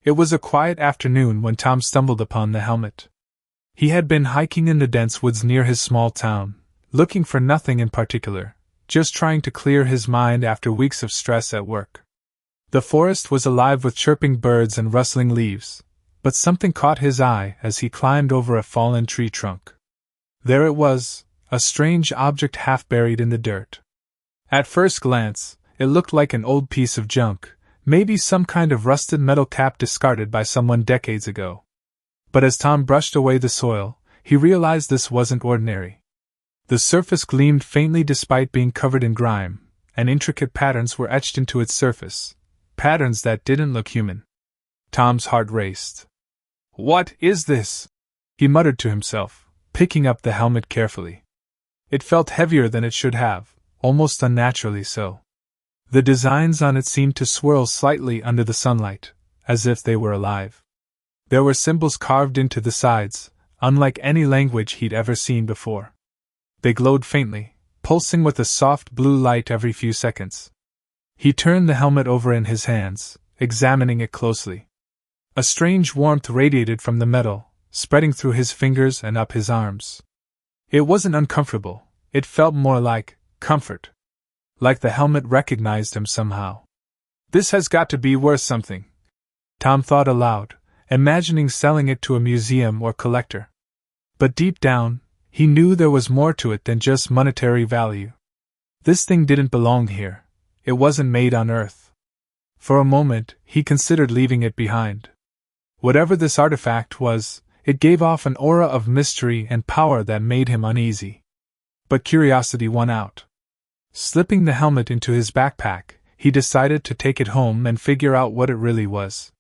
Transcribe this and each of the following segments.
It was a quiet afternoon when Tom stumbled upon the helmet. He had been hiking in the dense woods near his small town, looking for nothing in particular, just trying to clear his mind after weeks of stress at work. The forest was alive with chirping birds and rustling leaves, but something caught his eye as he climbed over a fallen tree trunk. There it was, a strange object half buried in the dirt. At first glance, it looked like an old piece of junk, maybe some kind of rusted metal cap discarded by someone decades ago. But as Tom brushed away the soil, he realized this wasn't ordinary. The surface gleamed faintly despite being covered in grime, and intricate patterns were etched into its surface, patterns that didn't look human. Tom's heart raced. "What is this?" he muttered to himself, picking up the helmet carefully. It felt heavier than it should have, almost unnaturally so. The designs on it seemed to swirl slightly under the sunlight, as if they were alive. There were symbols carved into the sides, unlike any language he'd ever seen before. They glowed faintly, pulsing with a soft blue light every few seconds. He turned the helmet over in his hands, examining it closely. A strange warmth radiated from the metal, spreading through his fingers and up his arms. It wasn't uncomfortable, it felt more like comfort. Like the helmet recognized him somehow. This has got to be worth something, Tom thought aloud, imagining selling it to a museum or collector. But deep down, he knew there was more to it than just monetary value. This thing didn't belong here. It wasn't made on Earth. For a moment, he considered leaving it behind. Whatever this artifact was, it gave off an aura of mystery and power that made him uneasy. But curiosity won out. Slipping the helmet into his backpack, he decided to take it home and figure out what it really was.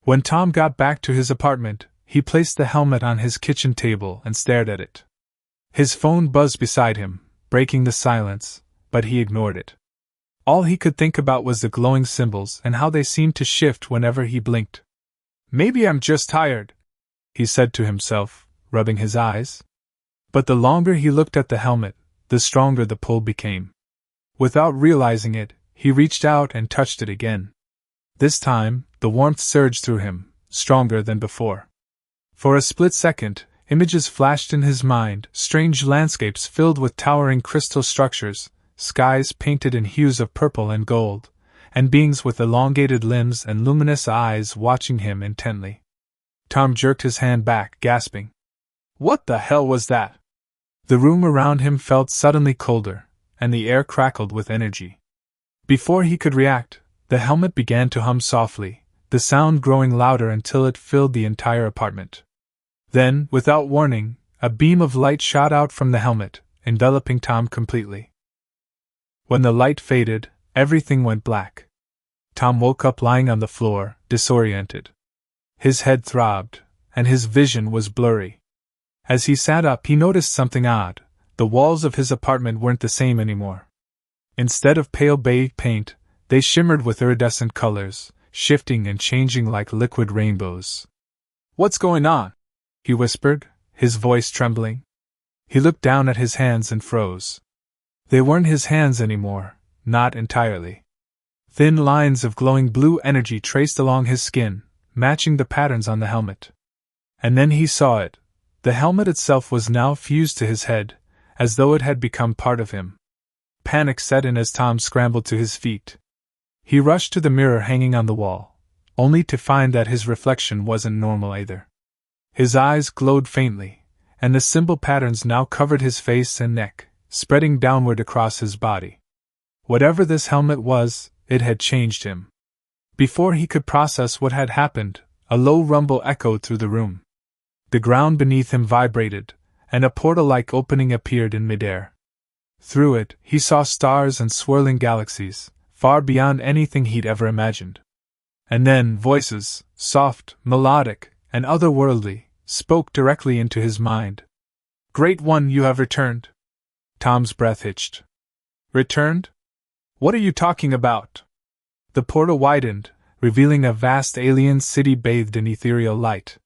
When Tom got back to his apartment, he placed the helmet on his kitchen table and stared at it. His phone buzzed beside him, breaking the silence, but he ignored it. All he could think about was the glowing symbols and how they seemed to shift whenever he blinked. "Maybe I'm just tired," he said to himself, rubbing his eyes. But the longer he looked at the helmet, the stronger the pull became. Without realizing it, he reached out and touched it again. This time, the warmth surged through him, stronger than before. For a split second, images flashed in his mind, strange landscapes filled with towering crystal structures, skies painted in hues of purple and gold, and beings with elongated limbs and luminous eyes watching him intently. Tom jerked his hand back, gasping. What the hell was that? The room around him felt suddenly colder, and the air crackled with energy. Before he could react, the helmet began to hum softly, the sound growing louder until it filled the entire apartment. Then, without warning, a beam of light shot out from the helmet, enveloping Tom completely. When the light faded, everything went black. Tom woke up lying on the floor, disoriented. His head throbbed, and his vision was blurry. As he sat up, he noticed something odd. The walls of his apartment weren't the same anymore. Instead of pale beige paint, they shimmered with iridescent colors, shifting and changing like liquid rainbows. "What's going on?" he whispered, his voice trembling. He looked down at his hands and froze. They weren't his hands anymore, not entirely. Thin lines of glowing blue energy traced along his skin, matching the patterns on the helmet. And then he saw it. The helmet itself was now fused to his head, as though it had become part of him. Panic set in as Tom scrambled to his feet. He rushed to the mirror hanging on the wall, only to find that his reflection wasn't normal either. His eyes glowed faintly, and the symbol patterns now covered his face and neck, spreading downward across his body. Whatever this helmet was, it had changed him. Before he could process what had happened, a low rumble echoed through the room. The ground beneath him vibrated, and a portal-like opening appeared in midair. Through it, he saw stars and swirling galaxies, far beyond anything he'd ever imagined. And then voices, soft, melodic, and otherworldly, spoke directly into his mind. "Great One, you have returned." Tom's breath hitched. "Returned? What are you talking about?" The portal widened, revealing a vast alien city bathed in ethereal light.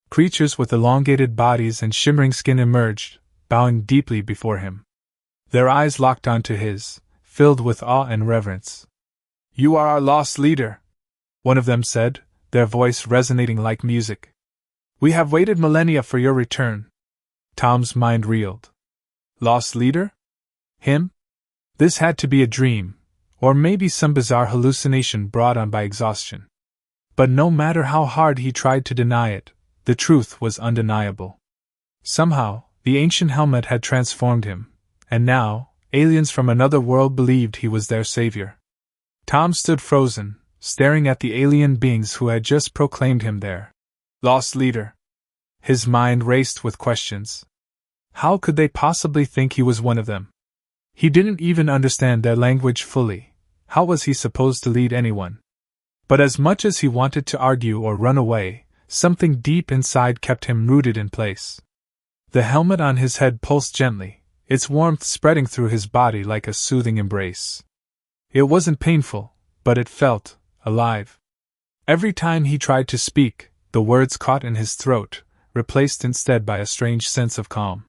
Creatures with elongated bodies and shimmering skin emerged, bowing deeply before him. Their eyes locked onto his, filled with awe and reverence. "You are our lost leader," one of them said, their voice resonating like music. "We have waited millennia for your return." Tom's mind reeled. Lost leader? Him? This had to be a dream, or maybe some bizarre hallucination brought on by exhaustion. But no matter how hard he tried to deny it, the truth was undeniable. Somehow, the ancient helmet had transformed him, and now, aliens from another world believed he was their savior. Tom stood frozen, staring at the alien beings who had just proclaimed him their lost leader. His mind raced with questions. How could they possibly think he was one of them? He didn't even understand their language fully. How was he supposed to lead anyone? But as much as he wanted to argue or run away, something deep inside kept him rooted in place. The helmet on his head pulsed gently, its warmth spreading through his body like a soothing embrace. It wasn't painful, but it felt alive. Every time he tried to speak, the words caught in his throat, replaced instead by a strange sense of calm.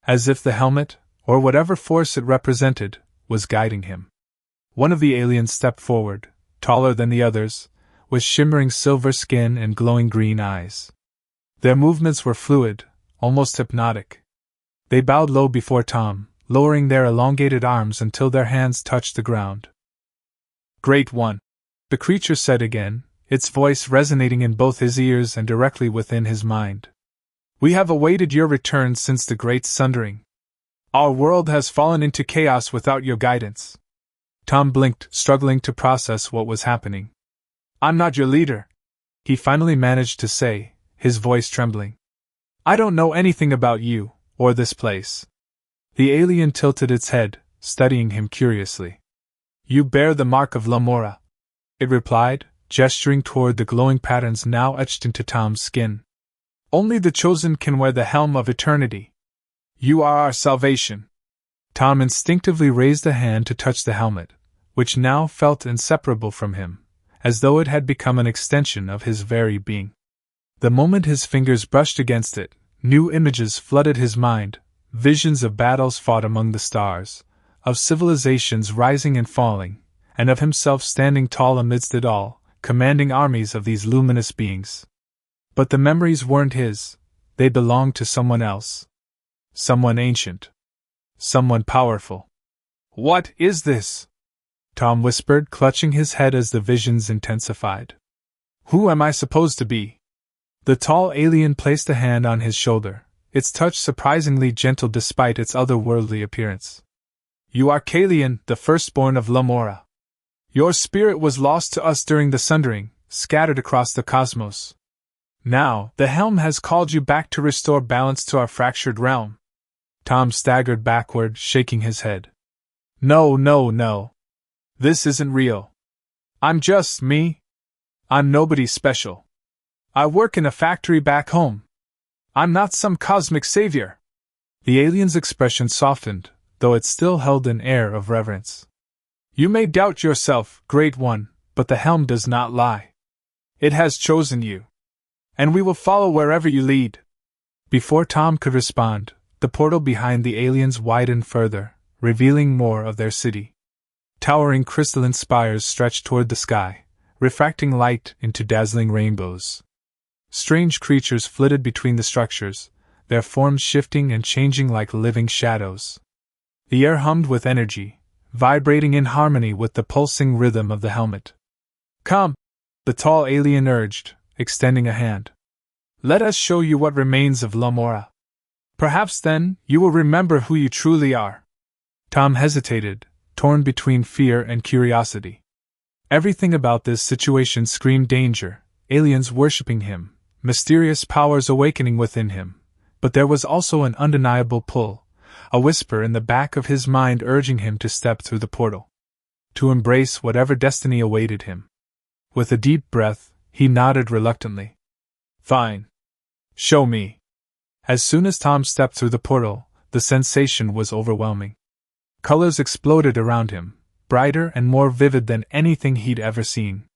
As if the helmet, or whatever force it represented, was guiding him. One of the aliens stepped forward, taller than the others, with shimmering silver skin and glowing green eyes. Their movements were fluid, almost hypnotic. They bowed low before Tom, lowering their elongated arms until their hands touched the ground. "Great One," the creature said again, its voice resonating in both his ears and directly within his mind. "We have awaited your return since the Great Sundering. Our world has fallen into chaos without your guidance." Tom blinked, struggling to process what was happening. "I'm not your leader," he finally managed to say, his voice trembling. "I don't know anything about you, or this place." The alien tilted its head, studying him curiously. "You bear the mark of Lamora," it replied, gesturing toward the glowing patterns now etched into Tom's skin. "Only the chosen can wear the helm of eternity. You are our salvation." Tom instinctively raised a hand to touch the helmet, which now felt inseparable from him, as though it had become an extension of his very being. The moment his fingers brushed against it, new images flooded his mind, visions of battles fought among the stars, of civilizations rising and falling, and of himself standing tall amidst it all, commanding armies of these luminous beings. But the memories weren't his, they belonged to someone else. Someone ancient. Someone powerful. "What is this?" Tom whispered, clutching his head as the visions intensified. "Who am I supposed to be?" The tall alien placed a hand on his shoulder, its touch surprisingly gentle despite its otherworldly appearance. "You are Kalian, the firstborn of Lamora. Your spirit was lost to us during the Sundering, scattered across the cosmos. Now, the helm has called you back to restore balance to our fractured realm." Tom staggered backward, shaking his head. No. This isn't real. I'm just me. I'm nobody special. I work in a factory back home. I'm not some cosmic savior." The alien's expression softened, though it still held an air of reverence. "You may doubt yourself, Great One, but the helm does not lie. It has chosen you. And we will follow wherever you lead." Before Tom could respond, the portal behind the aliens widened further, revealing more of their city. Towering crystalline spires stretched toward the sky, refracting light into dazzling rainbows. Strange creatures flitted between the structures, their forms shifting and changing like living shadows. The air hummed with energy, vibrating in harmony with the pulsing rhythm of the helmet. "Come," the tall alien urged, extending a hand. "Let us show you what remains of Lamora. Perhaps then, you will remember who you truly are." Tom hesitated, torn between fear and curiosity. Everything about this situation screamed danger, aliens worshipping him, mysterious powers awakening within him, but there was also an undeniable pull, a whisper in the back of his mind urging him to step through the portal, to embrace whatever destiny awaited him. With a deep breath, he nodded reluctantly. "Fine. Show me." As soon as Tom stepped through the portal, the sensation was overwhelming. Colors exploded around him, brighter and more vivid than anything he'd ever seen.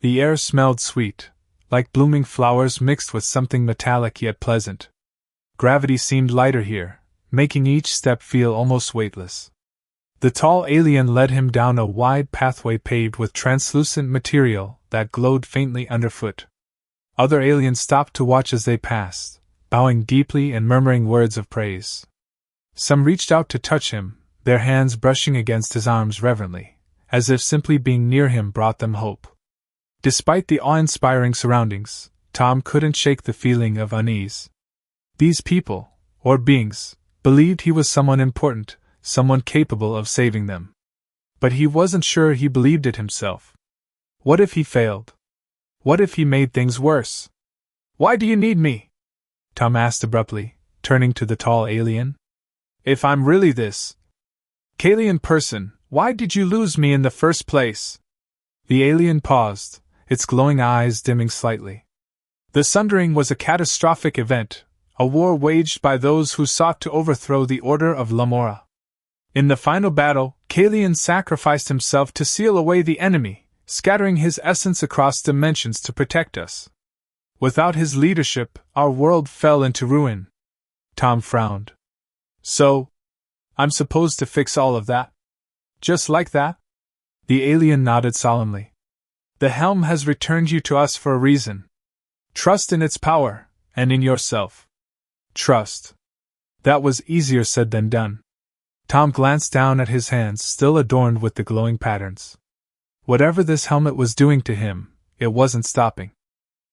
The air smelled sweet, like blooming flowers mixed with something metallic yet pleasant. Gravity seemed lighter here, making each step feel almost weightless. The tall alien led him down a wide pathway paved with translucent material that glowed faintly underfoot. Other aliens stopped to watch as they passed, bowing deeply and murmuring words of praise. Some reached out to touch him, their hands brushing against his arms reverently, as if simply being near him brought them hope. Despite the awe-inspiring surroundings, Tom couldn't shake the feeling of unease. These people, or beings, believed he was someone important, someone capable of saving them. But he wasn't sure he believed it himself. What if he failed? What if he made things worse? "Why do you need me?" Tom asked abruptly, turning to the tall alien. "If I'm really this Kalian person, why did you lose me in the first place?" The alien paused, its glowing eyes dimming slightly. "The Sundering was a catastrophic event, a war waged by those who sought to overthrow the Order of Lamora. In the final battle, Kalian sacrificed himself to seal away the enemy, scattering his essence across dimensions to protect us. Without his leadership, our world fell into ruin." Tom frowned. "So, I'm supposed to fix all of that? Just like that?" The alien nodded solemnly. "The helm has returned you to us for a reason. Trust in its power, and in yourself." Trust. That was easier said than done. Tom glanced down at his hands, still adorned with the glowing patterns. Whatever this helmet was doing to him, it wasn't stopping.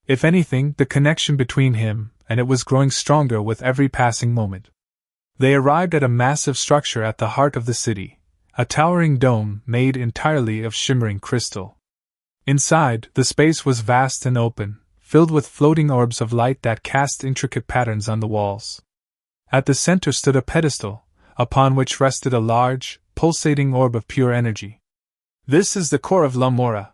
If anything, the connection between him and it was growing stronger with every passing moment. They arrived at a massive structure at the heart of the city, a towering dome made entirely of shimmering crystal. Inside, the space was vast and open, filled with floating orbs of light that cast intricate patterns on the walls. At the center stood a pedestal, upon which rested a large, pulsating orb of pure energy. "This is the core of Lamora,"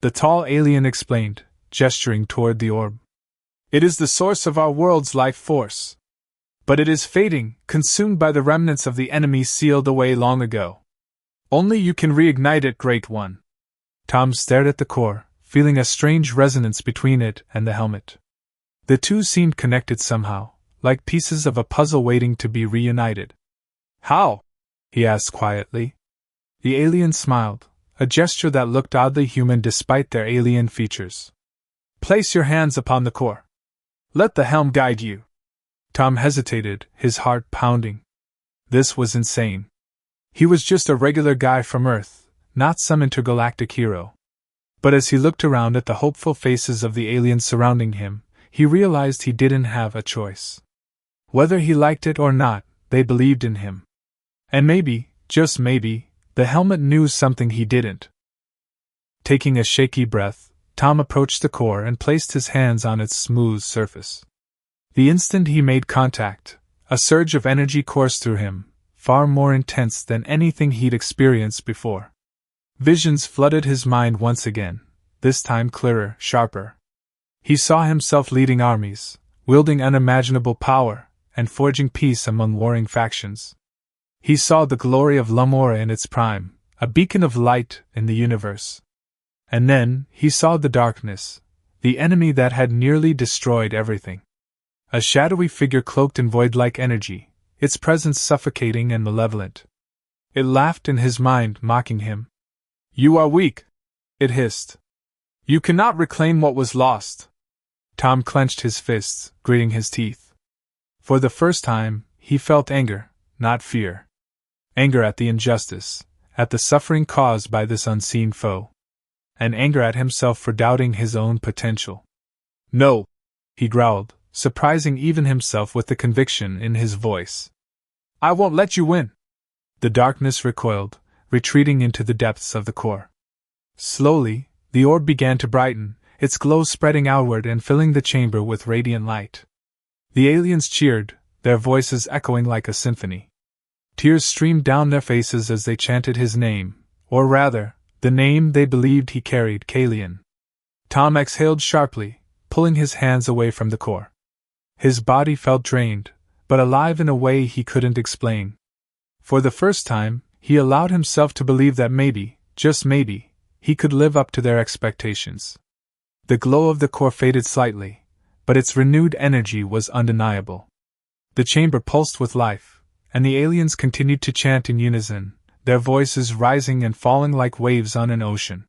the tall alien explained, gesturing toward the orb. "It is the source of our world's life force. But it is fading, consumed by the remnants of the enemy sealed away long ago. Only you can reignite it, Great One." Tom stared at the core, feeling a strange resonance between it and the helmet. The two seemed connected somehow, like pieces of a puzzle waiting to be reunited. "How?" he asked quietly. The alien smiled, a gesture that looked oddly human despite their alien features. "Place your hands upon the core. Let the helm guide you." Tom hesitated, his heart pounding. This was insane. He was just a regular guy from Earth, not some intergalactic hero. But as he looked around at the hopeful faces of the aliens surrounding him, he realized he didn't have a choice. Whether he liked it or not, they believed in him. And maybe, just maybe, the helmet knew something he didn't. Taking a shaky breath, Tom approached the core and placed his hands on its smooth surface. The instant he made contact, a surge of energy coursed through him, far more intense than anything he'd experienced before. Visions flooded his mind once again, this time clearer, sharper. He saw himself leading armies, wielding unimaginable power, and forging peace among warring factions. He saw the glory of Lamora in its prime, a beacon of light in the universe. And then, he saw the darkness, the enemy that had nearly destroyed everything. A shadowy figure cloaked in void-like energy, its presence suffocating and malevolent. It laughed in his mind, mocking him. "You are weak," it hissed. "You cannot reclaim what was lost." Tom clenched his fists, gritting his teeth. For the first time, he felt anger, not fear. Anger at the injustice, at the suffering caused by this unseen foe. And anger at himself for doubting his own potential. "No," he growled, surprising even himself with the conviction in his voice. "I won't let you win." The darkness recoiled, retreating into the depths of the core. Slowly, the orb began to brighten, its glow spreading outward and filling the chamber with radiant light. The aliens cheered, their voices echoing like a symphony. Tears streamed down their faces as they chanted his name, or rather, the name they believed he carried, Kalian. Tom exhaled sharply, pulling his hands away from the core. His body felt drained, but alive in a way he couldn't explain. For the first time, he allowed himself to believe that maybe, just maybe, he could live up to their expectations. The glow of the core faded slightly, but its renewed energy was undeniable. The chamber pulsed with life, and the aliens continued to chant in unison, their voices rising and falling like waves on an ocean.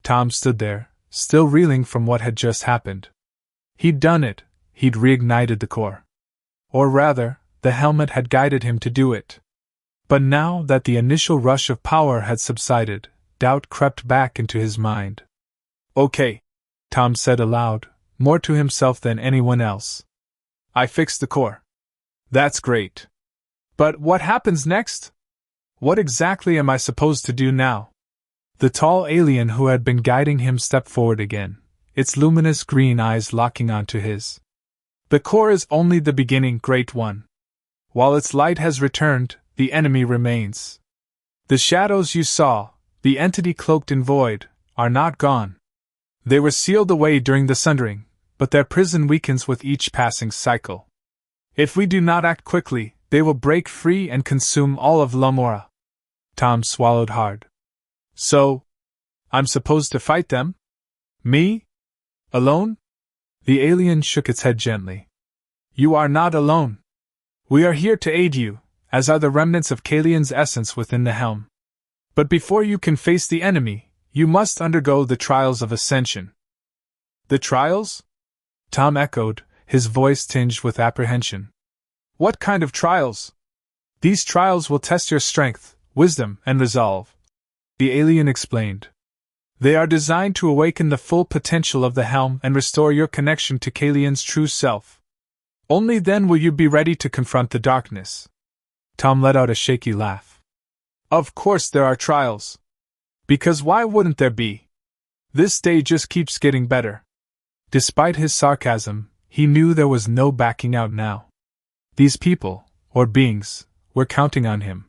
Tom stood there, still reeling from what had just happened. He'd done it, he'd reignited the core. Or rather, the helmet had guided him to do it. But now that the initial rush of power had subsided, doubt crept back into his mind. "Okay," Tom said aloud, more to himself than anyone else. "I fixed the core. That's great. But what happens next? What exactly am I supposed to do now?" The tall alien who had been guiding him stepped forward again, its luminous green eyes locking onto his. "The core is only the beginning, Great One. While its light has returned, the enemy remains. The shadows you saw, the entity cloaked in void, are not gone. They were sealed away during the sundering, but their prison weakens with each passing cycle. If we do not act quickly, they will break free and consume all of Lamora." Tom swallowed hard. "So, I'm supposed to fight them? Me? Alone?" The alien shook its head gently. "You are not alone. We are here to aid you, as are the remnants of Kalian's essence within the helm. But before you can face the enemy, you must undergo the trials of ascension." "The trials?" Tom echoed, his voice tinged with apprehension. "What kind of trials?" "These trials will test your strength, wisdom, and resolve," the alien explained. "They are designed to awaken the full potential of the helm and restore your connection to Kalian's true self. Only then will you be ready to confront the darkness." Tom let out a shaky laugh. "Of course there are trials. Because why wouldn't there be? This day just keeps getting better." Despite his sarcasm, he knew there was no backing out now. These people, or beings, were counting on him.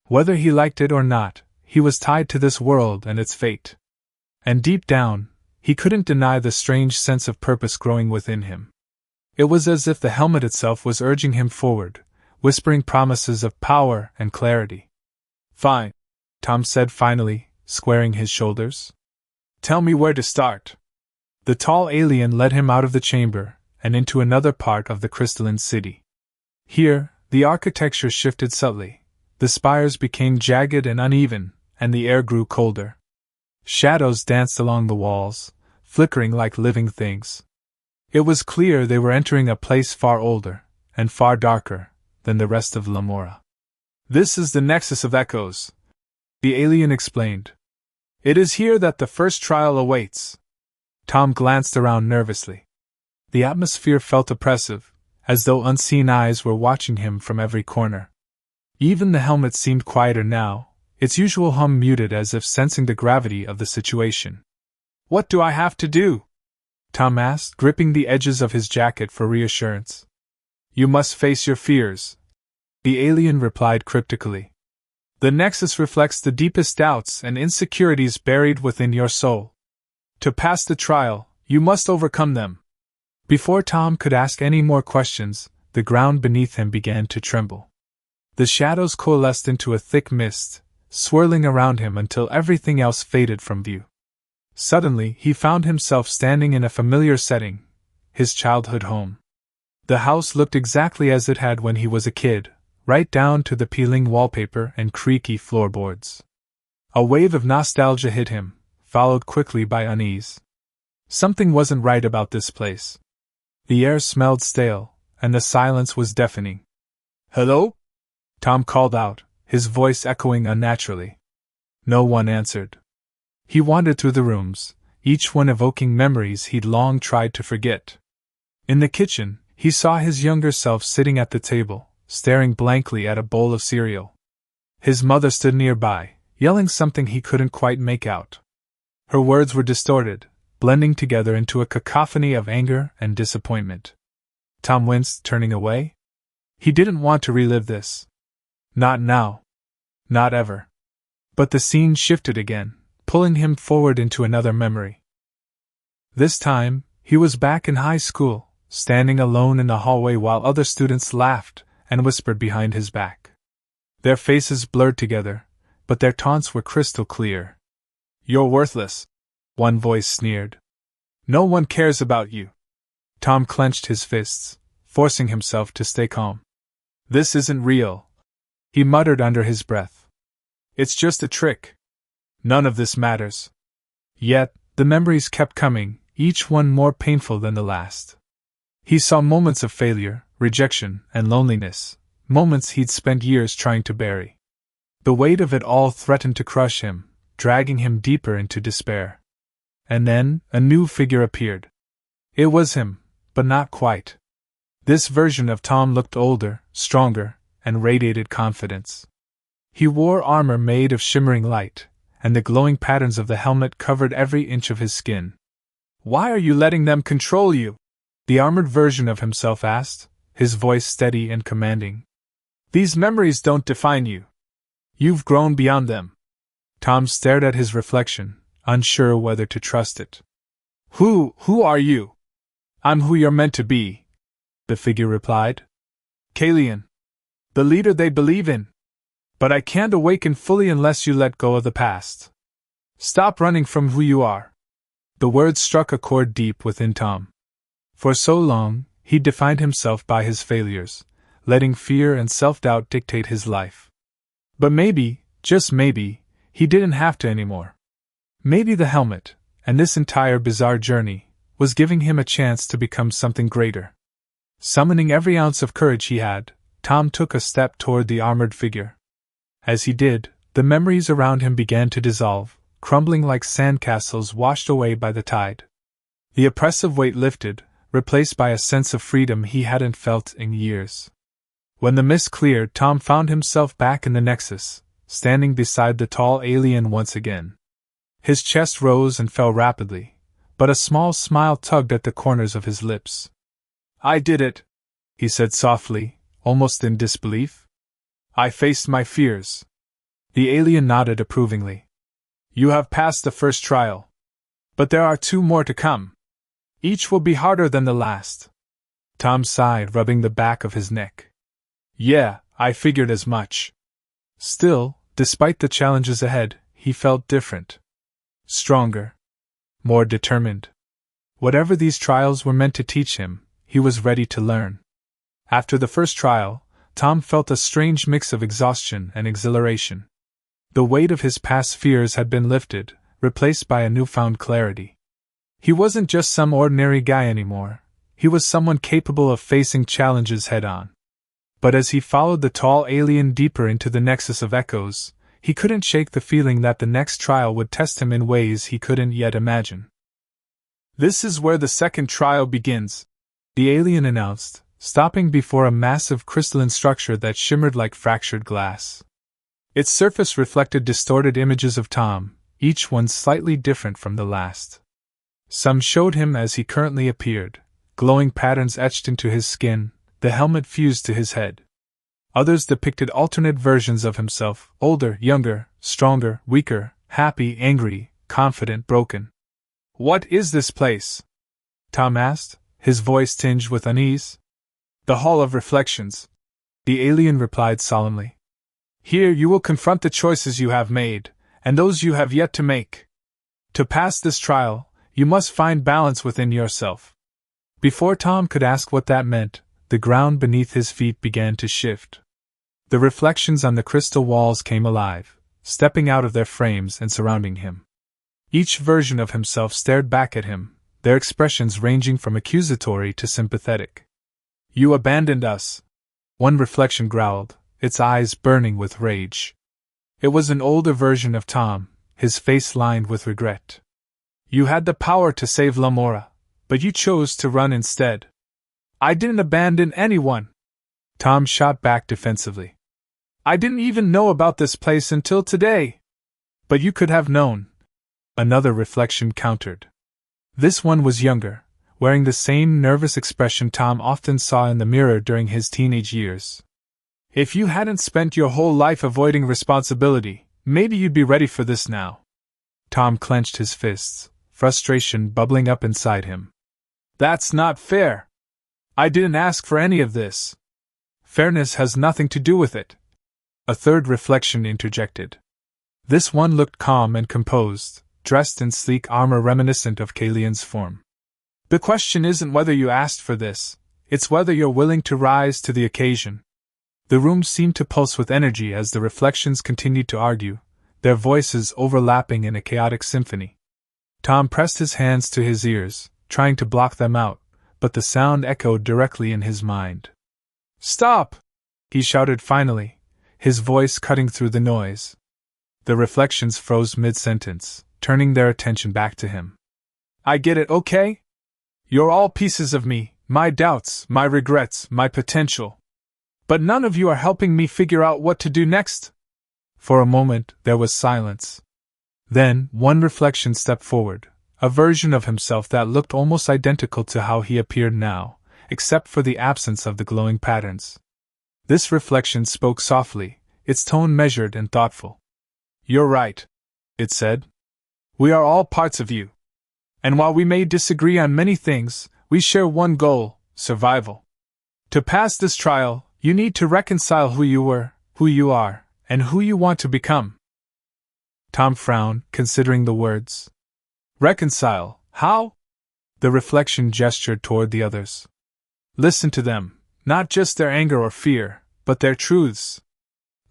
Whether he liked it or not, he was tied to this world and its fate. And deep down, he couldn't deny the strange sense of purpose growing within him. It was as if the helmet itself was urging him forward, whispering promises of power and clarity. "Fine," Tom said finally, squaring his shoulders. "Tell me where to start." The tall alien led him out of the chamber, and into another part of the crystalline city. Here, the architecture shifted subtly, the spires became jagged and uneven, and the air grew colder. Shadows danced along the walls, flickering like living things. It was clear they were entering a place far older, and far darker, than the rest of Lamora. "This is the Nexus of Echoes," the alien explained. "It is here that the first trial awaits." Tom glanced around nervously. The atmosphere felt oppressive, as though unseen eyes were watching him from every corner. Even the helmet seemed quieter now, its usual hum muted as if sensing the gravity of the situation. "What do I have to do?" Tom asked, gripping the edges of his jacket for reassurance. "You must face your fears," the alien replied cryptically. "The Nexus reflects the deepest doubts and insecurities buried within your soul. To pass the trial, you must overcome them." Before Tom could ask any more questions, the ground beneath him began to tremble. The shadows coalesced into a thick mist, swirling around him until everything else faded from view. Suddenly, he found himself standing in a familiar setting, his childhood home. The house looked exactly as it had when he was a kid, right down to the peeling wallpaper and creaky floorboards. A wave of nostalgia hit him, followed quickly by unease. Something wasn't right about this place. The air smelled stale, and the silence was deafening. "Hello?" Tom called out, his voice echoing unnaturally. No one answered. He wandered through the rooms, each one evoking memories he'd long tried to forget. In the kitchen, he saw his younger self sitting at the table, staring blankly at a bowl of cereal. His mother stood nearby, yelling something he couldn't quite make out. Her words were distorted, blending together into a cacophony of anger and disappointment. Tom winced, turning away. He didn't want to relive this. Not now. Not ever. But the scene shifted again, pulling him forward into another memory. This time, he was back in high school, standing alone in the hallway while other students laughed and whispered behind his back. Their faces blurred together, but their taunts were crystal clear. "You're worthless," one voice sneered. "No one cares about you." Tom clenched his fists, forcing himself to stay calm. "This isn't real," he muttered under his breath. It's just a trick. None of this matters. Yet, the memories kept coming, each one more painful than the last. He saw moments of failure, rejection, and loneliness, moments he'd spent years trying to bury. The weight of it all threatened to crush him, dragging him deeper into despair. And then, a new figure appeared. It was him, but not quite. This version of Tom looked older, stronger, and radiated confidence. He wore armor made of shimmering light, and the glowing patterns of the helmet covered every inch of his skin. "Why are you letting them control you?" the armored version of himself asked, his voice steady and commanding. "These memories don't define you. You've grown beyond them." Tom stared at his reflection, unsure whether to trust it. Who are you?" "I'm who you're meant to be," the figure replied. "Kalian. The leader they believe in. But I can't awaken fully unless you let go of the past. Stop running from who you are." The words struck a chord deep within Tom. For so long, he defined himself by his failures, letting fear and self-doubt dictate his life. But maybe, just maybe, he didn't have to anymore. Maybe the helmet, and this entire bizarre journey, was giving him a chance to become something greater. Summoning every ounce of courage he had, Tom took a step toward the armored figure. As he did, the memories around him began to dissolve, crumbling like sandcastles washed away by the tide. The oppressive weight lifted, replaced by a sense of freedom he hadn't felt in years. When the mist cleared, Tom found himself back in the Nexus, standing beside the tall alien once again. His chest rose and fell rapidly, but a small smile tugged at the corners of his lips. "I did it," he said softly, almost in disbelief. "I faced my fears." The alien nodded approvingly. "You have passed the first trial. But there are 2 more to come. Each will be harder than the last." Tom sighed, rubbing the back of his neck. "Yeah, I figured as much." Still, despite the challenges ahead, he felt different. Stronger. More determined. Whatever these trials were meant to teach him, he was ready to learn. After the first trial, Tom felt a strange mix of exhaustion and exhilaration. The weight of his past fears had been lifted, replaced by a newfound clarity. He wasn't just some ordinary guy anymore, he was someone capable of facing challenges head-on. But as he followed the tall alien deeper into the nexus of echoes, he couldn't shake the feeling that the next trial would test him in ways he couldn't yet imagine. "This is where the second trial begins," the alien announced, stopping before a massive crystalline structure that shimmered like fractured glass. Its surface reflected distorted images of Tom, each one slightly different from the last. Some showed him as he currently appeared, glowing patterns etched into his skin, the helmet fused to his head. Others depicted alternate versions of himself, older, younger, stronger, weaker, happy, angry, confident, broken. "What is this place?" Tom asked, his voice tinged with unease. "The Hall of Reflections," the alien replied solemnly. "Here you will confront the choices you have made, and those you have yet to make. To pass this trial, you must find balance within yourself." Before Tom could ask what that meant, the ground beneath his feet began to shift. The reflections on the crystal walls came alive, stepping out of their frames and surrounding him. Each version of himself stared back at him, their expressions ranging from accusatory to sympathetic. "You abandoned us," one reflection growled, its eyes burning with rage. It was an older version of Tom, his face lined with regret. "You had the power to save Lamora, but you chose to run instead." "I didn't abandon anyone," Tom shot back defensively. "I didn't even know about this place until today." "But you could have known," another reflection countered. This one was younger, wearing the same nervous expression Tom often saw in the mirror during his teenage years. "If you hadn't spent your whole life avoiding responsibility, maybe you'd be ready for this now." Tom clenched his fists, frustration bubbling up inside him. "That's not fair. I didn't ask for any of this." "Fairness has nothing to do with it," a third reflection interjected. This one looked calm and composed, dressed in sleek armor reminiscent of Kalian's form. "The question isn't whether you asked for this, it's whether you're willing to rise to the occasion." The room seemed to pulse with energy as the reflections continued to argue, their voices overlapping in a chaotic symphony. Tom pressed his hands to his ears, trying to block them out, but the sound echoed directly in his mind. "Stop!" he shouted finally, his voice cutting through the noise. The reflections froze mid-sentence, turning their attention back to him. "I get it, okay? You're all pieces of me, my doubts, my regrets, my potential. But none of you are helping me figure out what to do next." For a moment, there was silence. Then, one reflection stepped forward, a version of himself that looked almost identical to how he appeared now, except for the absence of the glowing patterns. This reflection spoke softly, its tone measured and thoughtful. "You're right," it said. "We are all parts of you. And while we may disagree on many things, we share one goal: survival. To pass this trial, you need to reconcile who you were, who you are, and who you want to become." Tom frowned, considering the words. "Reconcile? How?" The reflection gestured toward the others. "Listen to them, not just their anger or fear, but their truths.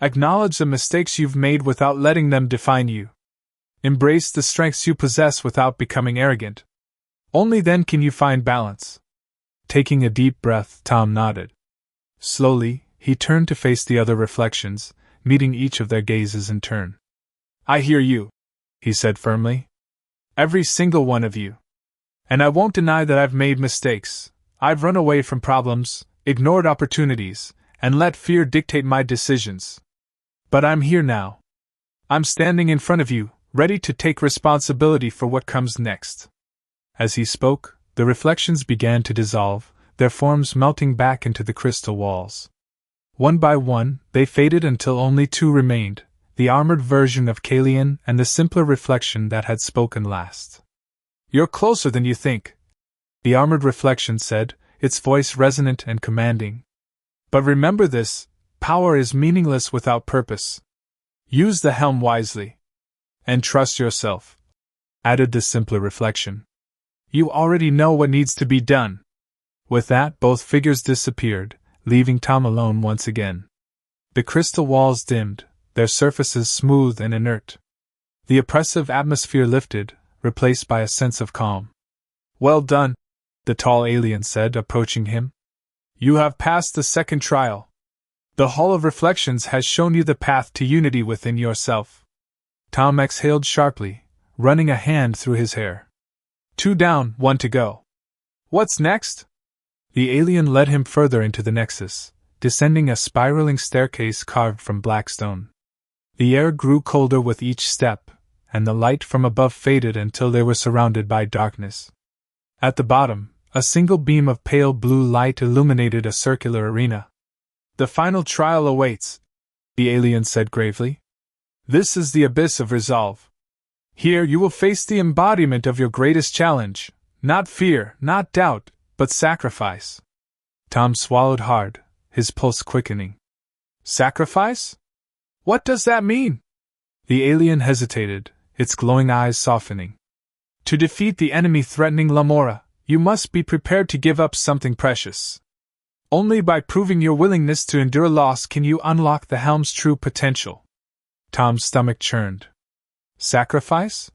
Acknowledge the mistakes you've made without letting them define you. Embrace the strengths you possess without becoming arrogant. Only then can you find balance." Taking a deep breath, Tom nodded. Slowly, he turned to face the other reflections, meeting each of their gazes in turn. "I hear you," he said firmly. "Every single one of you. And I won't deny that I've made mistakes. I've run away from problems, ignored opportunities, and let fear dictate my decisions. But I'm here now. I'm standing in front of you, ready to take responsibility for what comes next." As he spoke, the reflections began to dissolve, their forms melting back into the crystal walls. One by one, they faded until only two remained, the armored version of Kalian and the simpler reflection that had spoken last. "You're closer than you think," the armored reflection said, its voice resonant and commanding. "But remember this, power is meaningless without purpose. Use the helm wisely. And trust yourself," added the simpler reflection. "You already know what needs to be done." With that, both figures disappeared, leaving Tom alone once again. The crystal walls dimmed, their surfaces smooth and inert. The oppressive atmosphere lifted, replaced by a sense of calm. "Well done," the tall alien said, approaching him. "You have passed the second trial. The Hall of Reflections has shown you the path to unity within yourself." Tom exhaled sharply, running a hand through his hair. "Two down, one to go. What's next?" The alien led him further into the Nexus, descending a spiraling staircase carved from black stone. The air grew colder with each step, and the light from above faded until they were surrounded by darkness. At the bottom, a single beam of pale blue light illuminated a circular arena. "The final trial awaits," the alien said gravely. "This is the abyss of resolve. Here you will face the embodiment of your greatest challenge, not fear, not doubt, but sacrifice." Tom swallowed hard, his pulse quickening. "Sacrifice? What does that mean?" The alien hesitated, its glowing eyes softening. "To defeat the enemy threatening Lamora, you must be prepared to give up something precious. Only by proving your willingness to endure loss can you unlock the helm's true potential." Tom's stomach churned. Sacrifice?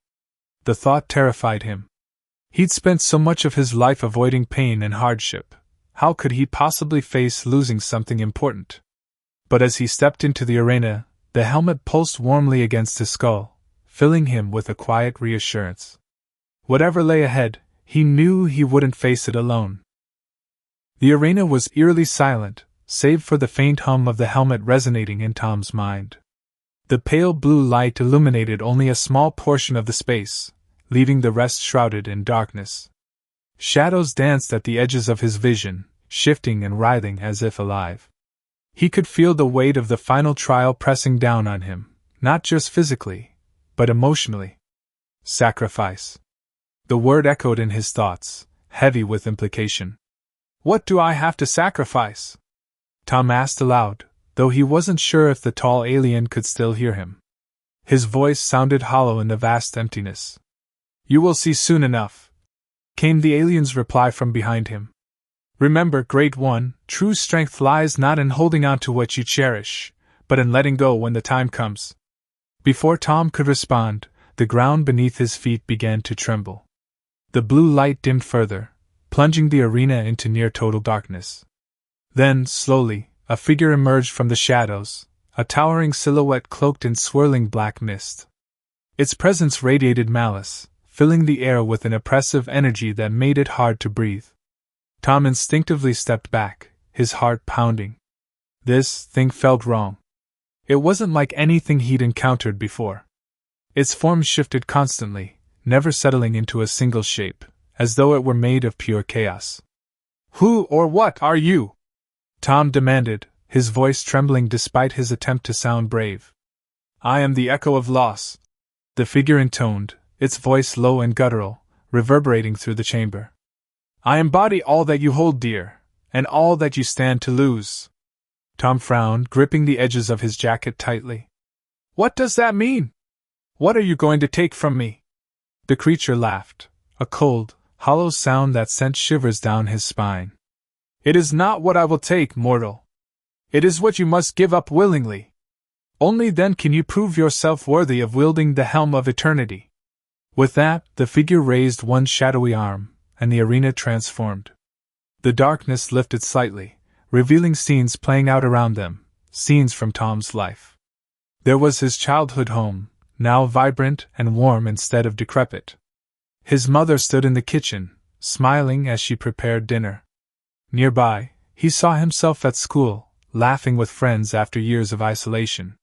The thought terrified him. He'd spent so much of his life avoiding pain and hardship. How could he possibly face losing something important? But as he stepped into the arena, the helmet pulsed warmly against his skull, filling him with a quiet reassurance. Whatever lay ahead, he knew he wouldn't face it alone. The arena was eerily silent, save for the faint hum of the helmet resonating in Tom's mind. The pale blue light illuminated only a small portion of the space, leaving the rest shrouded in darkness. Shadows danced at the edges of his vision, shifting and writhing as if alive. He could feel the weight of the final trial pressing down on him, not just physically, but emotionally. Sacrifice. The word echoed in his thoughts, heavy with implication. "What do I have to sacrifice?" Tom asked aloud, though he wasn't sure if the tall alien could still hear him. His voice sounded hollow in the vast emptiness. "You will see soon enough," came the alien's reply from behind him. "Remember, Great One, true strength lies not in holding on to what you cherish, but in letting go when the time comes." Before Tom could respond, the ground beneath his feet began to tremble. The blue light dimmed further, plunging the arena into near total darkness. Then, slowly, a figure emerged from the shadows, a towering silhouette cloaked in swirling black mist. Its presence radiated malice, filling the air with an oppressive energy that made it hard to breathe. Tom instinctively stepped back, his heart pounding. This thing felt wrong. It wasn't like anything he'd encountered before. Its form shifted constantly, never settling into a single shape, as though it were made of pure chaos. "Who or what are you?" Tom demanded, his voice trembling despite his attempt to sound brave. "I am the echo of loss," the figure intoned, its voice low and guttural, reverberating through the chamber. "I embody all that you hold dear, and all that you stand to lose." Tom frowned, gripping the edges of his jacket tightly. "What does that mean? What are you going to take from me?" The creature laughed, a cold, hollow sound that sent shivers down his spine. "It is not what I will take, mortal. It is what you must give up willingly. Only then can you prove yourself worthy of wielding the helm of eternity." With that, the figure raised one shadowy arm, and the arena transformed. The darkness lifted slightly, revealing scenes playing out around them, scenes from Tom's life. There was his childhood home, now vibrant and warm instead of decrepit. His mother stood in the kitchen, smiling as she prepared dinner. Nearby, he saw himself at school, laughing with friends after years of isolation.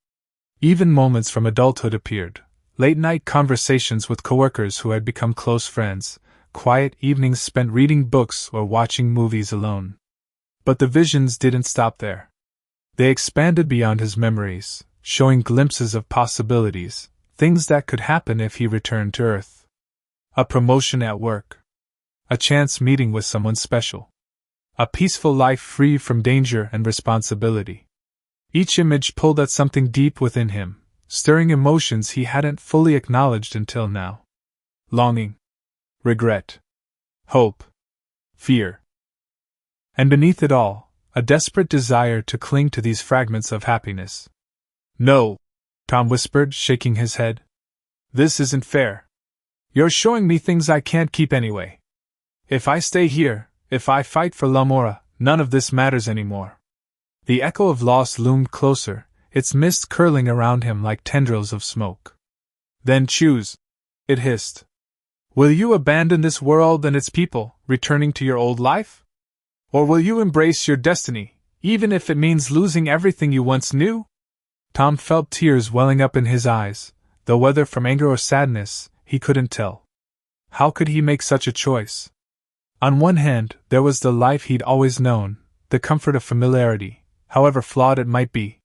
Even moments from adulthood appeared, late-night conversations with coworkers who had become close friends, quiet evenings spent reading books or watching movies alone. But the visions didn't stop there. They expanded beyond his memories, showing glimpses of possibilities, things that could happen if he returned to Earth. A promotion at work. A chance meeting with someone special. A peaceful life free from danger and responsibility. Each image pulled at something deep within him, stirring emotions he hadn't fully acknowledged until now. Longing. Regret. Hope. Fear. And beneath it all, a desperate desire to cling to these fragments of happiness. "No," Tom whispered, shaking his head. "This isn't fair. You're showing me things I can't keep anyway. If I stay here, if I fight for Lamora, none of this matters anymore." The echo of loss loomed closer, its mist curling around him like tendrils of smoke. "Then choose," it hissed. "Will you abandon this world and its people, returning to your old life? Or will you embrace your destiny, even if it means losing everything you once knew?" Tom felt tears welling up in his eyes, though whether from anger or sadness, he couldn't tell. How could he make such a choice? On one hand, there was the life he'd always known, the comfort of familiarity, however flawed it might be.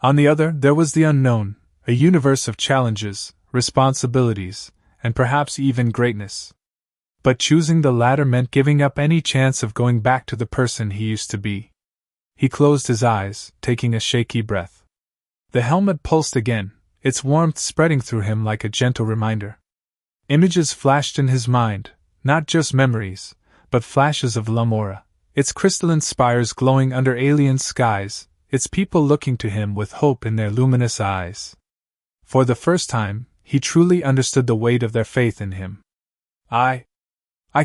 On the other, there was the unknown, a universe of challenges, responsibilities, and perhaps even greatness. But choosing the latter meant giving up any chance of going back to the person he used to be. He closed his eyes, taking a shaky breath. The helmet pulsed again, its warmth spreading through him like a gentle reminder. Images flashed in his mind, not just memories, but flashes of Lamora, its crystalline spires glowing under alien skies, its people looking to him with hope in their luminous eyes. For the first time, he truly understood the weight of their faith in him. I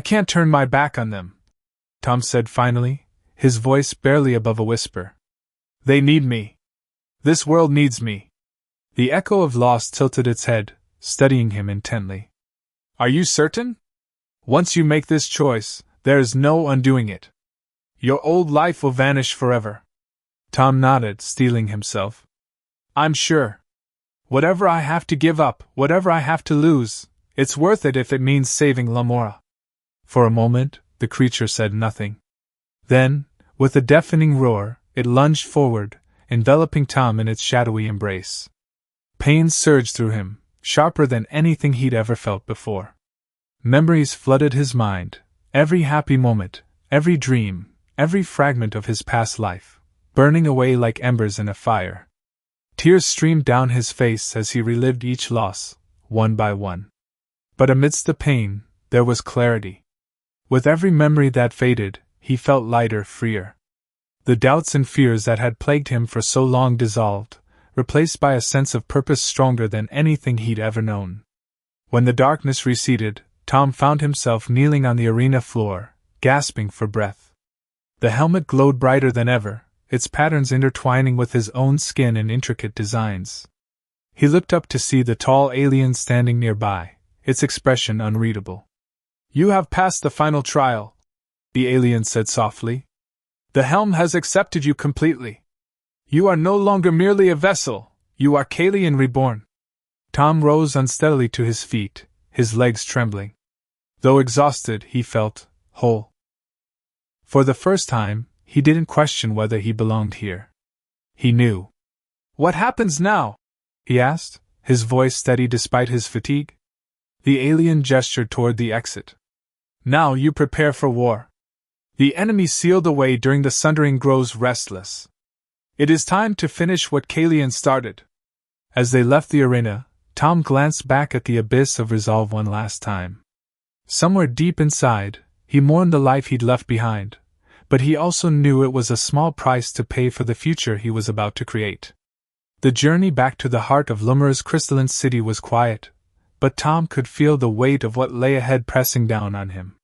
can't turn my back on them," Tom said finally, his voice barely above a whisper. "They need me. This world needs me." The echo of loss tilted its head, studying him intently. "Are you certain? Once you make this choice, there is no undoing it. Your old life will vanish forever." Tom nodded, steeling himself. "I'm sure. Whatever I have to give up, whatever I have to lose, it's worth it if it means saving Lamora." For a moment, the creature said nothing. Then, with a deafening roar, it lunged forward, enveloping Tom in its shadowy embrace. Pain surged through him, sharper than anything he'd ever felt before. Memories flooded his mind, every happy moment, every dream, every fragment of his past life, burning away like embers in a fire. Tears streamed down his face as he relived each loss, one by one. But amidst the pain, there was clarity. With every memory that faded, he felt lighter, freer. The doubts and fears that had plagued him for so long dissolved, replaced by a sense of purpose stronger than anything he'd ever known. When the darkness receded, Tom found himself kneeling on the arena floor, gasping for breath. The helmet glowed brighter than ever, its patterns intertwining with his own skin in intricate designs. He looked up to see the tall alien standing nearby, its expression unreadable. "You have passed the final trial," the alien said softly. "The helm has accepted you completely. You are no longer merely a vessel, you are Kalian reborn." Tom rose unsteadily to his feet, his legs trembling. Though exhausted, he felt whole. For the first time, he didn't question whether he belonged here. He knew. "What happens now?" he asked, his voice steady despite his fatigue. The alien gestured toward the exit. "Now you prepare for war. The enemy sealed away during the Sundering grows restless. It is time to finish what Kalian started." As they left the arena, Tom glanced back at the abyss of resolve one last time. Somewhere deep inside, he mourned the life he'd left behind, but he also knew it was a small price to pay for the future he was about to create. The journey back to the heart of Lumira's crystalline city was quiet, but Tom could feel the weight of what lay ahead pressing down on him.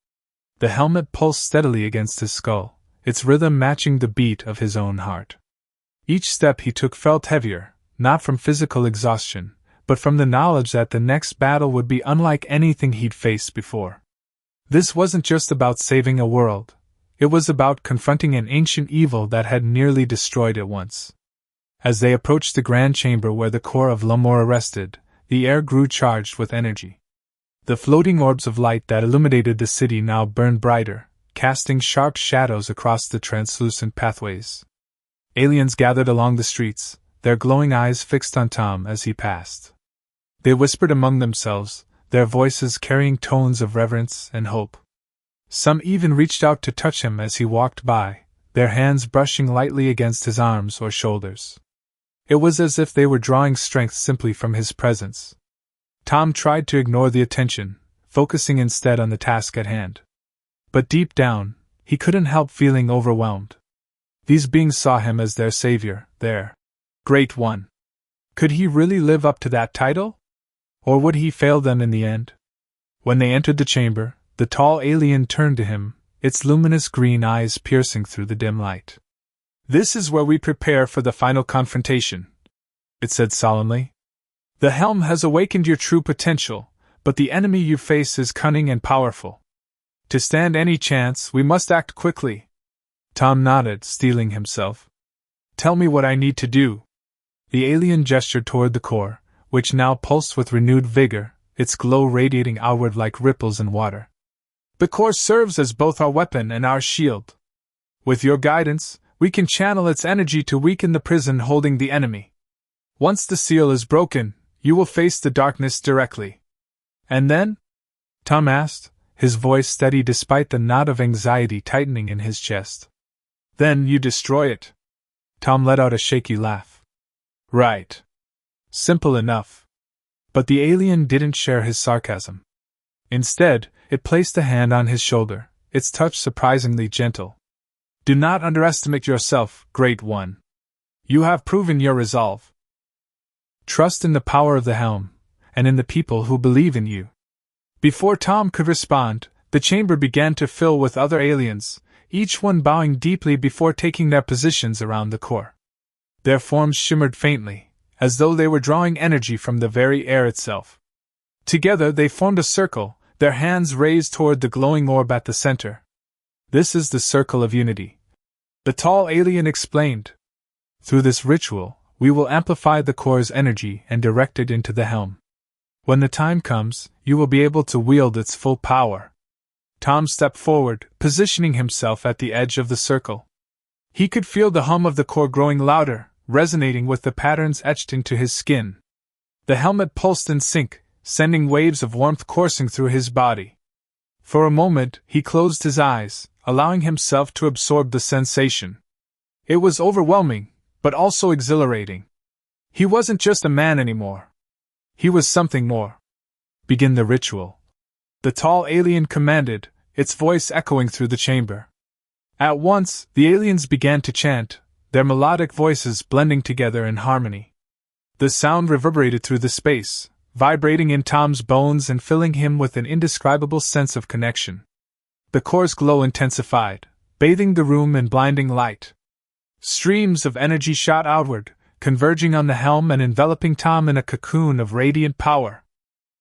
The helmet pulsed steadily against his skull, its rhythm matching the beat of his own heart. Each step he took felt heavier, not from physical exhaustion, but from the knowledge that the next battle would be unlike anything he'd faced before. This wasn't just about saving a world, it was about confronting an ancient evil that had nearly destroyed it once. As they approached the grand chamber where the core of Lumira rested, the air grew charged with energy. The floating orbs of light that illuminated the city now burned brighter, casting sharp shadows across the translucent pathways. Aliens gathered along the streets, their glowing eyes fixed on Tom as he passed. They whispered among themselves, their voices carrying tones of reverence and hope. Some even reached out to touch him as he walked by, their hands brushing lightly against his arms or shoulders. It was as if they were drawing strength simply from his presence. Tom tried to ignore the attention, focusing instead on the task at hand. But deep down, he couldn't help feeling overwhelmed. These beings saw him as their savior, their Great One. Could he really live up to that title? Or would he fail them in the end? When they entered the chamber, the tall alien turned to him, its luminous green eyes piercing through the dim light. "This is where we prepare for the final confrontation," it said solemnly. "The helm has awakened your true potential, but the enemy you face is cunning and powerful. To stand any chance, we must act quickly." Tom nodded, steeling himself. "Tell me what I need to do." The alien gestured toward the core, which now pulsed with renewed vigor, its glow radiating outward like ripples in water. "The core serves as both our weapon and our shield. With your guidance, we can channel its energy to weaken the prison holding the enemy. Once the seal is broken, you will face the darkness directly." "And then?" Tom asked, his voice steady despite the knot of anxiety tightening in his chest. "Then you destroy it." Tom let out a shaky laugh. "Right. Simple enough." But the alien didn't share his sarcasm. Instead, it placed a hand on his shoulder, its touch surprisingly gentle. "Do not underestimate yourself, Great One. You have proven your resolve. Trust in the power of the helm, and in the people who believe in you." Before Tom could respond, the chamber began to fill with other aliens, each one bowing deeply before taking their positions around the core. Their forms shimmered faintly, as though they were drawing energy from the very air itself. Together they formed a circle, their hands raised toward the glowing orb at the center. "This is the circle of unity," the tall alien explained. "Through this ritual, we will amplify the core's energy and direct it into the helm. When the time comes, you will be able to wield its full power." Tom stepped forward, positioning himself at the edge of the circle. He could feel the hum of the core growing louder, resonating with the patterns etched into his skin. The helmet pulsed in sync, sending waves of warmth coursing through his body. For a moment, he closed his eyes, allowing himself to absorb the sensation. It was overwhelming, but also exhilarating. He wasn't just a man anymore. He was something more. "Begin the ritual," the tall alien commanded, its voice echoing through the chamber. At once, the aliens began to chant, their melodic voices blending together in harmony. The sound reverberated through the space, vibrating in Tom's bones and filling him with an indescribable sense of connection. The core's glow intensified, bathing the room in blinding light. Streams of energy shot outward, converging on the helm and enveloping Tom in a cocoon of radiant power.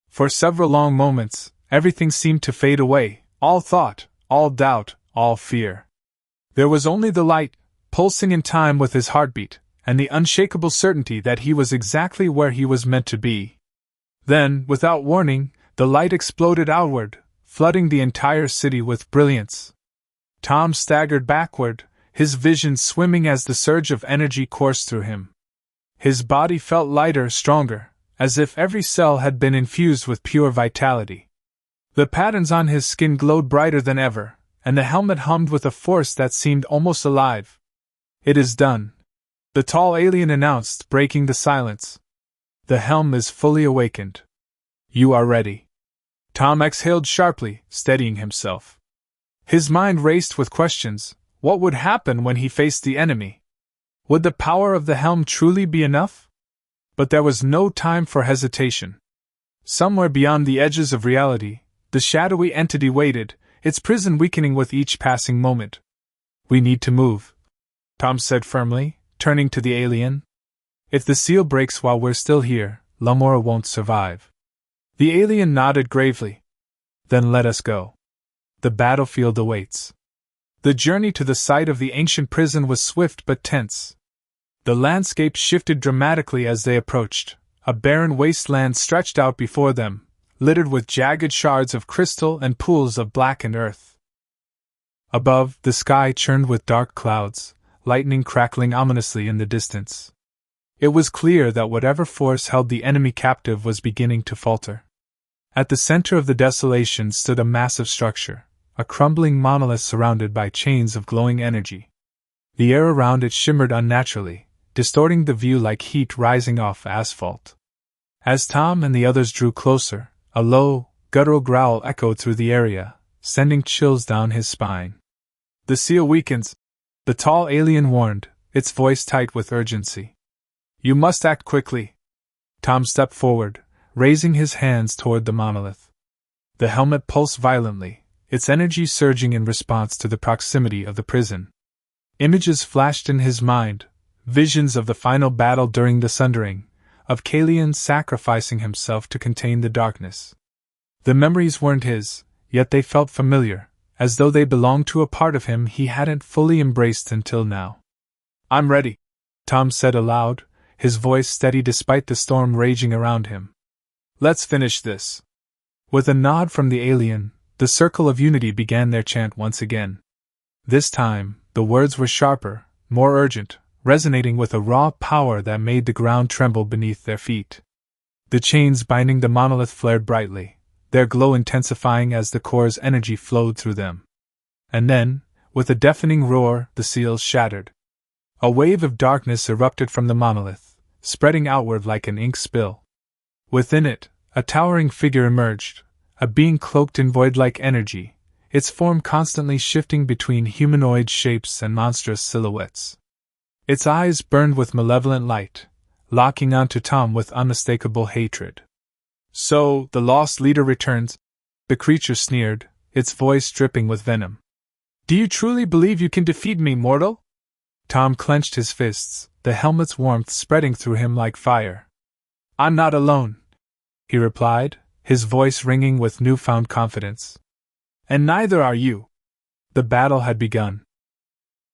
For several long moments, everything seemed to fade away, all thought, all doubt, all fear. There was only the light, pulsing in time with his heartbeat, and the unshakable certainty that he was exactly where he was meant to be. Then, without warning, the light exploded outward, flooding the entire city with brilliance. Tom staggered backward, his vision swimming as the surge of energy coursed through him. His body felt lighter, stronger, as if every cell had been infused with pure vitality. The patterns on his skin glowed brighter than ever, and the helmet hummed with a force that seemed almost alive. "It is done," the tall alien announced, breaking the silence. "The helm is fully awakened. You are ready." Tom exhaled sharply, steadying himself. His mind raced with questions. What would happen when he faced the enemy? Would the power of the helm truly be enough? But there was no time for hesitation. Somewhere beyond the edges of reality, the shadowy entity waited, its prison weakening with each passing moment. "We need to move," Tom said firmly, turning to the alien. "If the seal breaks while we're still here, Lamora won't survive." The alien nodded gravely. "Then let us go. The battlefield awaits." The journey to the site of the ancient prison was swift but tense. The landscape shifted dramatically as they approached. A barren wasteland stretched out before them, littered with jagged shards of crystal and pools of blackened earth. Above, the sky churned with dark clouds, lightning crackling ominously in the distance. It was clear that whatever force held the enemy captive was beginning to falter. At the center of the desolation stood a massive structure, a crumbling monolith surrounded by chains of glowing energy. The air around it shimmered unnaturally, distorting the view like heat rising off asphalt. As Tom and the others drew closer, a low, guttural growl echoed through the area, sending chills down his spine. "The seal weakens," the tall alien warned, its voice tight with urgency. "You must act quickly." Tom stepped forward, raising his hands toward the monolith. The helmet pulsed violently, its energy surging in response to the proximity of the prison. Images flashed in his mind, visions of the final battle during the Sundering, of Kalian sacrificing himself to contain the darkness. The memories weren't his, yet they felt familiar, as though they belonged to a part of him he hadn't fully embraced until now. "I'm ready," Tom said aloud, his voice steady despite the storm raging around him. "Let's finish this." With a nod from the alien, the Circle of Unity began their chant once again. This time, the words were sharper, more urgent, resonating with a raw power that made the ground tremble beneath their feet. The chains binding the monolith flared brightly, their glow intensifying as the core's energy flowed through them. And then, with a deafening roar, the seals shattered. A wave of darkness erupted from the monolith, spreading outward like an ink spill. Within it, a towering figure emerged, a being cloaked in void-like energy, its form constantly shifting between humanoid shapes and monstrous silhouettes. Its eyes burned with malevolent light, locking onto Tom with unmistakable hatred. "So, the lost leader returns?" the creature sneered, its voice dripping with venom. "Do you truly believe you can defeat me, mortal?" Tom clenched his fists, the helmet's warmth spreading through him like fire. "I'm not alone," he replied, his voice ringing with newfound confidence. "And neither are you." The battle had begun.